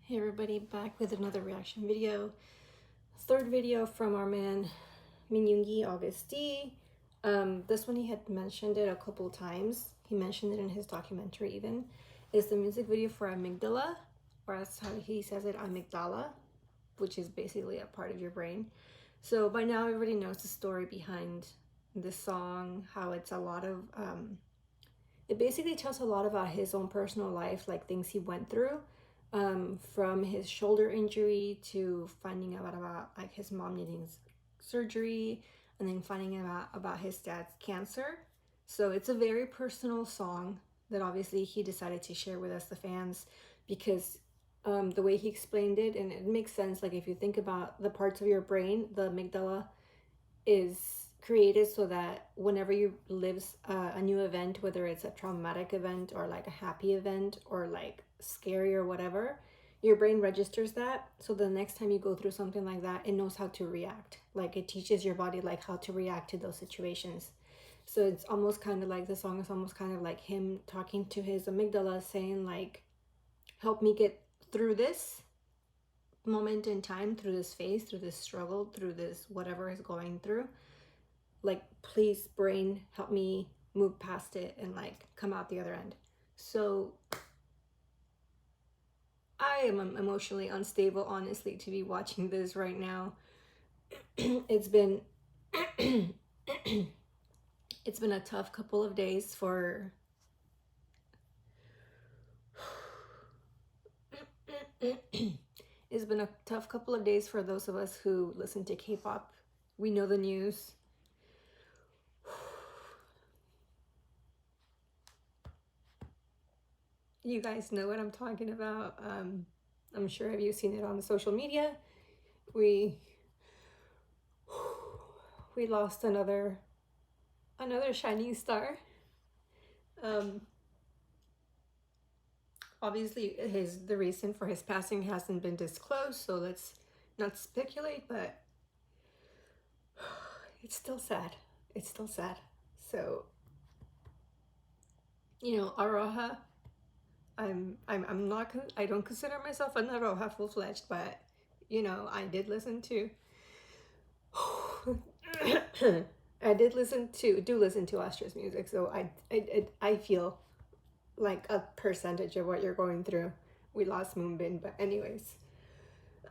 Hey everybody, back with another reaction video. Third video from our man Yoongi, Agust D. This one he had mentioned it a couple times. He mentioned it in his documentary even. It's the music video for AMYGDALA, or that's how he says it, AMYGDALA, which is basically a part of your brain. So by now everybody knows the story behind this song, how it's a lot of, it basically tells a lot about his own personal life, like things he went through. From his shoulder injury to finding out about like his mom needing surgery, and then finding out about his dad's cancer. So it's a very personal song that obviously he decided to share with us, the fans, because the way he explained it, and it makes sense. Like if you think about the parts of your brain, the amygdala is created so that whenever you live a new event, whether it's a traumatic event or like a happy event or like scary or whatever, your brain registers that, so the next time you go through something like that, it knows how to react. Like it teaches your body like how to react to those situations. So it's almost kind of like, the song is almost kind of like him talking to his amygdala, saying like, help me get through this moment in time, through this phase, through this struggle, through this whatever is going through. Like, please brain, help me move past it and like come out the other end. So I am emotionally unstable, honestly, to be watching this right now. It's been it's been a tough couple of days for it's been a tough couple of days for those of us who listen to K-pop. We know the news. You guys know what I'm talking about. I'm sure have you seen it on the social media. We lost another shining star. Obviously the reason for his passing hasn't been disclosed, so let's not speculate, but it's still sad. It's still sad. So, you know, Aroha, I'm not, I don't consider myself an Aroha full-fledged, but you know, I did listen to do listen to Astra's music, so I feel like a percentage of what you're going through. We lost Moonbin, but anyways,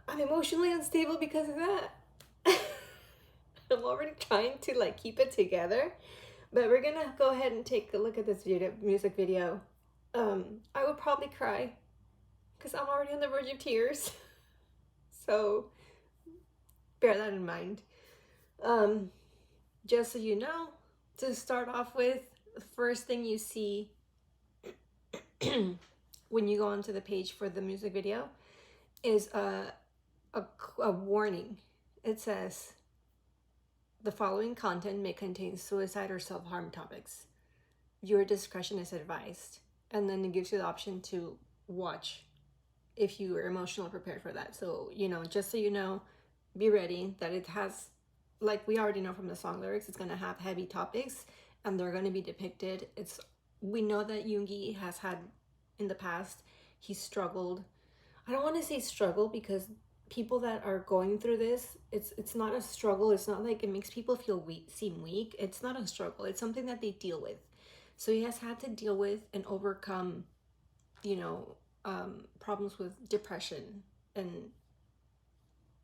I'm emotionally unstable because of that. I'm already trying to like keep it together, but we're gonna go ahead and take a look at this music video. I would probably cry because I'm already on the verge of tears. So bear that in mind. Just so you know, to start off with, the first thing you see when you go onto the page for the music video is a warning. It says, the following content may contain suicide or self-harm topics. Viewer discretion is advised. And then it gives you the option to watch if you are emotionally prepared for that. So, you know, just so you know, be ready that it has, like we already know from the song lyrics, it's going to have heavy topics and they're going to be depicted. We know that Yoongi has had in the past, he struggled. I don't want to say struggle because people that are going through this, it's not a struggle. It's not like it makes people feel weak, seem weak. It's not a struggle. It's something that they deal with. So he has had to deal with and overcome, you know, problems with depression. And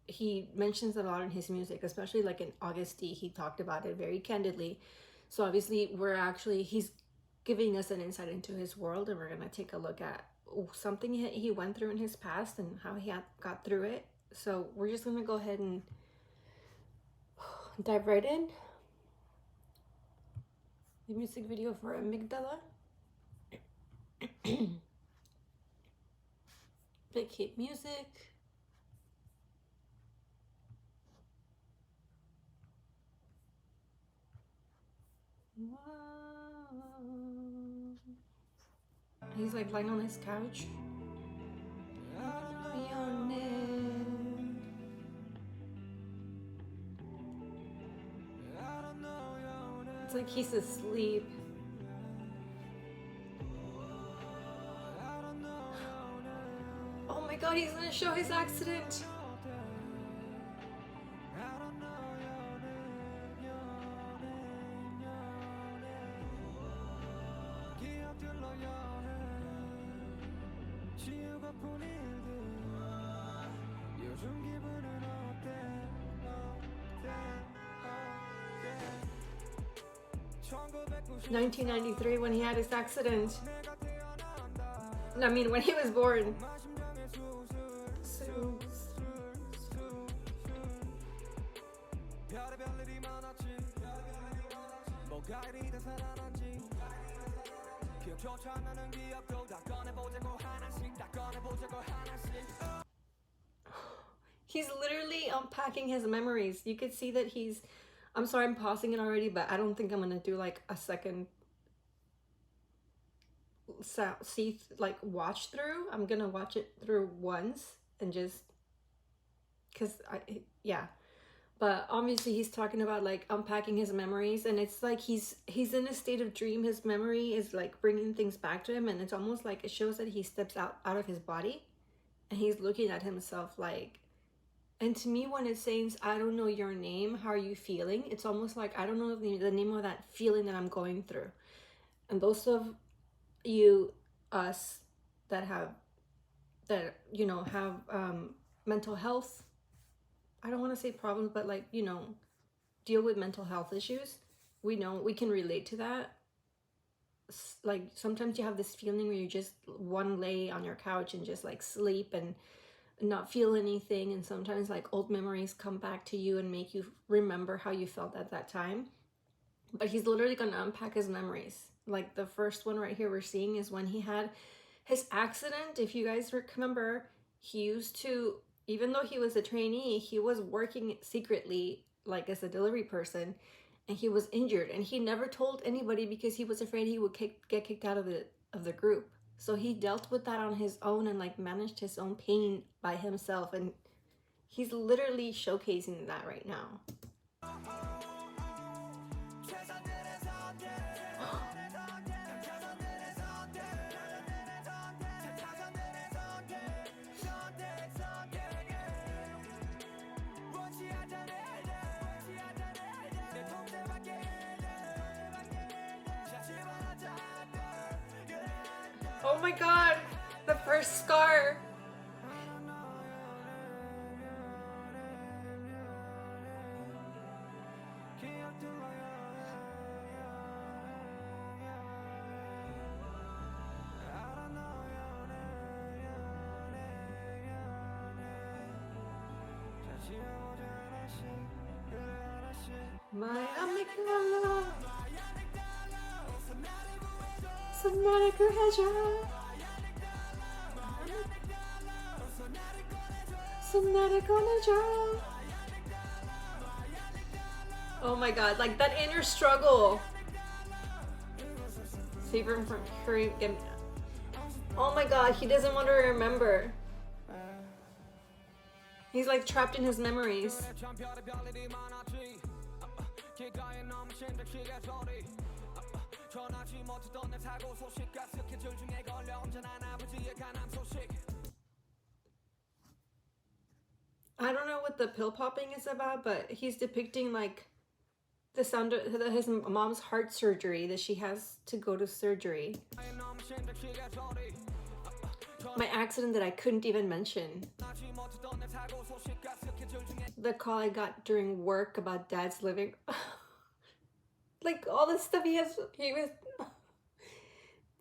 he mentions it a lot in his music, especially like in Agust D, he talked about it very candidly. So obviously he's giving us an insight into his world, and we're going to take a look at something he went through in his past and how he got through it. So we're just going to go ahead and dive right in. The music video for AMYGDALA. Big hit music. He's like lying on his couch. It's like he's asleep. Oh my my god, he's gonna show his accident. ...1993 when he had his accident. I mean, when he was born. He's literally unpacking his memories. You could see that he's... I'm sorry I'm pausing it already, but I don't think I'm gonna do like a second watch through. I'm gonna watch it through once and just because yeah. But obviously he's talking about like unpacking his memories, and it's like he's in a state of dream. His memory is like bringing things back to him, and it's almost like it shows that he steps out of his body and he's looking at himself like... And to me, when it says, I don't know your name, how are you feeling? It's almost like, I don't know the name of that feeling that I'm going through. And those of you, us, that have mental health, I don't want to say problems, but like, deal with mental health issues, we know, we can relate to that. Like, sometimes you have this feeling where you just want to lay on your couch and just like sleep and not feel anything, and sometimes like old memories come back to you and make you remember how you felt at that time. But he's literally gonna unpack his memories. Like the first one right here we're seeing is when he had his accident. If you guys remember, he used to, even though he was a trainee, he was working secretly like as a delivery person, and he was injured and he never told anybody because he was afraid he would get kicked out of the group. So he dealt with that on his own and like managed his own pain by himself, and he's literally showcasing that right now. Oh my god, the first scar. My amygdala. Oh my god, like that inner struggle. Save him from hurry. Oh my god, he doesn't want to remember. He's like trapped in his memories. I don't know what the pill popping is about, but he's depicting like the sound of his mom's heart surgery, that she has to go to surgery. My accident that I couldn't even mention. The call I got during work about dad's living. Like all the stuff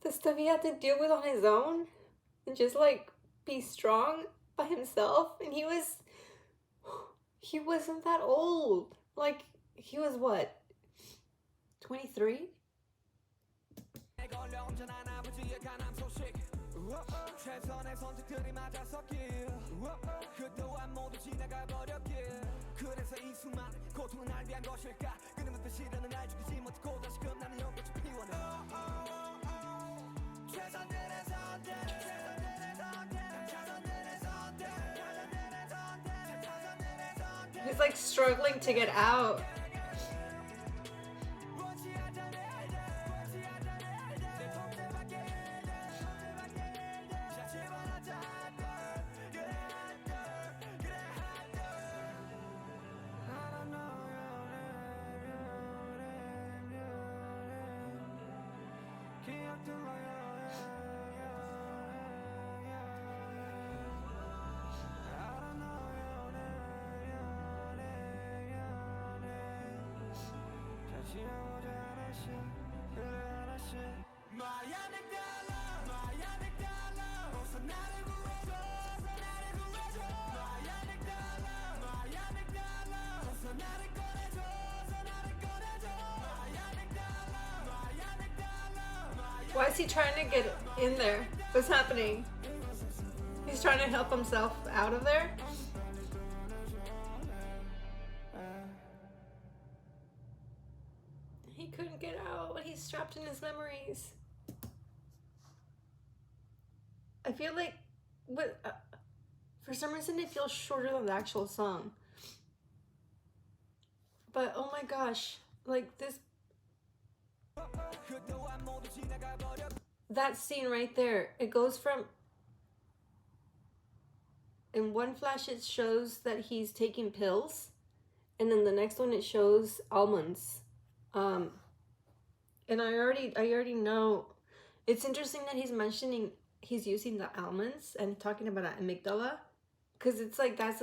the stuff he had to deal with on his own and just like be strong by himself. And he wasn't that old. Like he was what, 23? He's like struggling to get out. Why is he trying to get in there? What's happening? He's trying to help himself out of there? He couldn't get out. He's trapped in his memories. I feel like, for some reason it feels shorter than the actual song. But oh my gosh, like this, that scene right there, it goes from, in one flash it shows that he's taking pills, and then the next one it shows almonds. And I already know, it's interesting that he's using the almonds and talking about amygdala, because it's like that's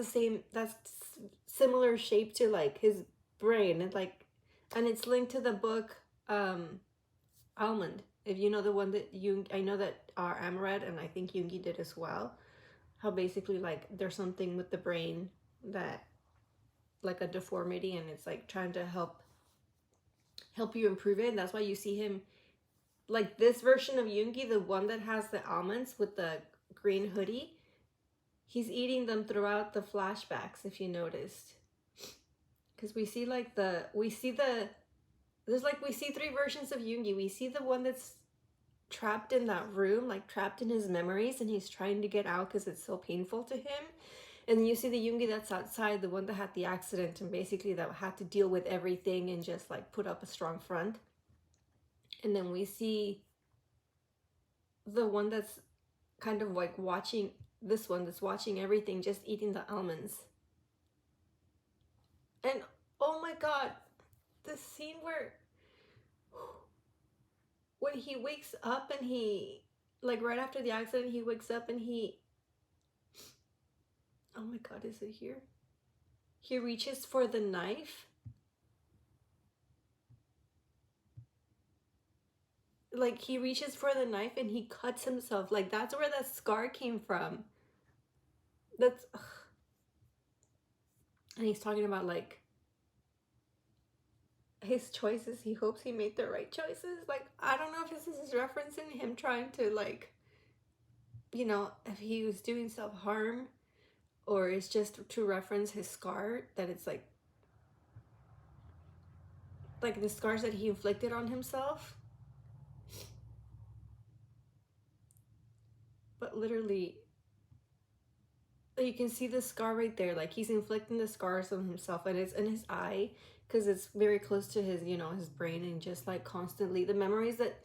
similar shape to like his brain, and like, and it's linked to the book Almond. If you know the one that I know that Am read, and I think Yoongi did as well. How basically like there's something with the brain that, like a deformity, and it's like trying to help you improve it. And that's why you see him, like this version of Yoongi, the one that has the almonds with the green hoodie, he's eating them throughout the flashbacks, if you noticed. Because we see three versions of Yoongi. We see the one that's trapped in that room, like trapped in his memories, and he's trying to get out because it's so painful to him. And then you see the Yoongi that's outside, the one that had the accident and basically that had to deal with everything and just like put up a strong front. And then we see the one that's kind of like watching, this one that's watching everything, just eating the almonds. And oh my god, the scene where when he wakes up and he, like right after the accident, he wakes up and he, oh my god, is it here? He reaches for the knife. Like he reaches for the knife and he cuts himself. Like that's where that scar came from. That's, ugh. And he's talking about like his choices. He hopes he made the right choices. Like, I don't know if this is referencing him trying to, like, you know, if he was doing self-harm, or it's just to reference his scar, that it's like the scars that he inflicted on himself. But literally, you can see the scar right there. Like he's inflicting the scars on himself, and it's in his eye because it's very close to his, you know, his brain, and just like constantly the memories that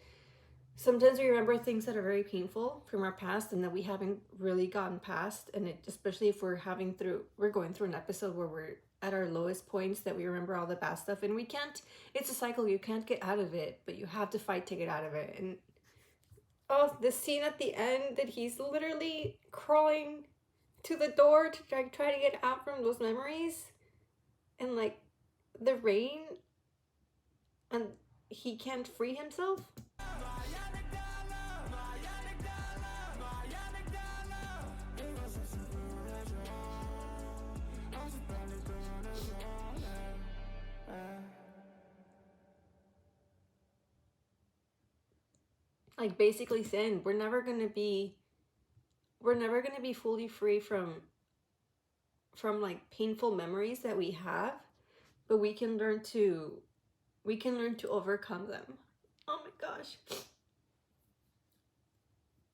sometimes we remember things that are very painful from our past and that we haven't really gotten past. And it, especially if we're going through an episode where we're at our lowest points, that we remember all the bad stuff, and we can't, it's a cycle, you can't get out of it, but you have to fight to get out of it. And oh, the scene at the end that he's literally crawling to the door to try to get out from those memories, and like the rain, and he can't free himself. Like basically saying we're never gonna be fully free from like painful memories that we have, but we can learn to overcome them. Oh my gosh.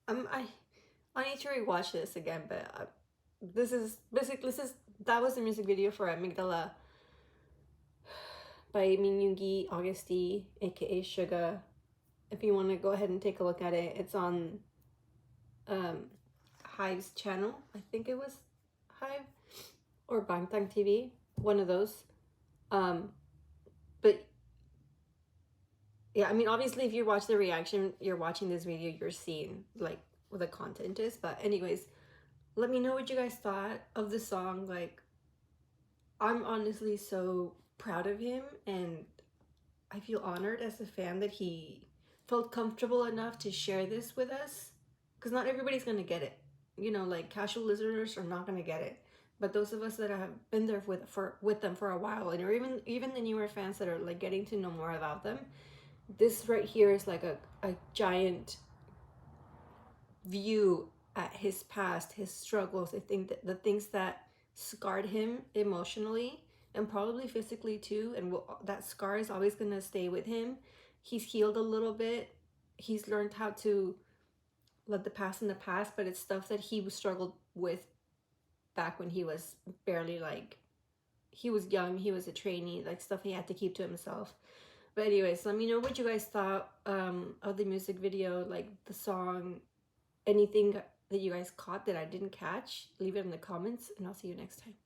I need to rewatch this again, but that was the music video for Amygdala by Yoongi, Agust D, aka SUGA. If you want to go ahead and take a look at it, it's on Hive's channel. I think it was Hive or Bangtan TV, one of those. But yeah, I mean, obviously, if you watch the reaction, you're watching this video, you're seeing like what the content is. But anyways, let me know what you guys thought of the song. Like, I'm honestly so proud of him, and I feel honored as a fan that he felt comfortable enough to share this with us, because not everybody's gonna get it. You know, like casual listeners are not gonna get it, but those of us that have been there with them for a while, and or even the newer fans that are like getting to know more about them, this right here is like a giant view at his past, his struggles. I think that the things that scarred him emotionally and probably physically too, and that scar is always going to stay with him. He's healed a little bit. He's learned how to let the past in the past, but it's stuff that he struggled with back when he was barely like, he was young, he was a trainee, like stuff he had to keep to himself. But anyways, let me know what you guys thought of the music video, like the song, anything that you guys caught that I didn't catch. Leave it in the comments, and I'll see you next time.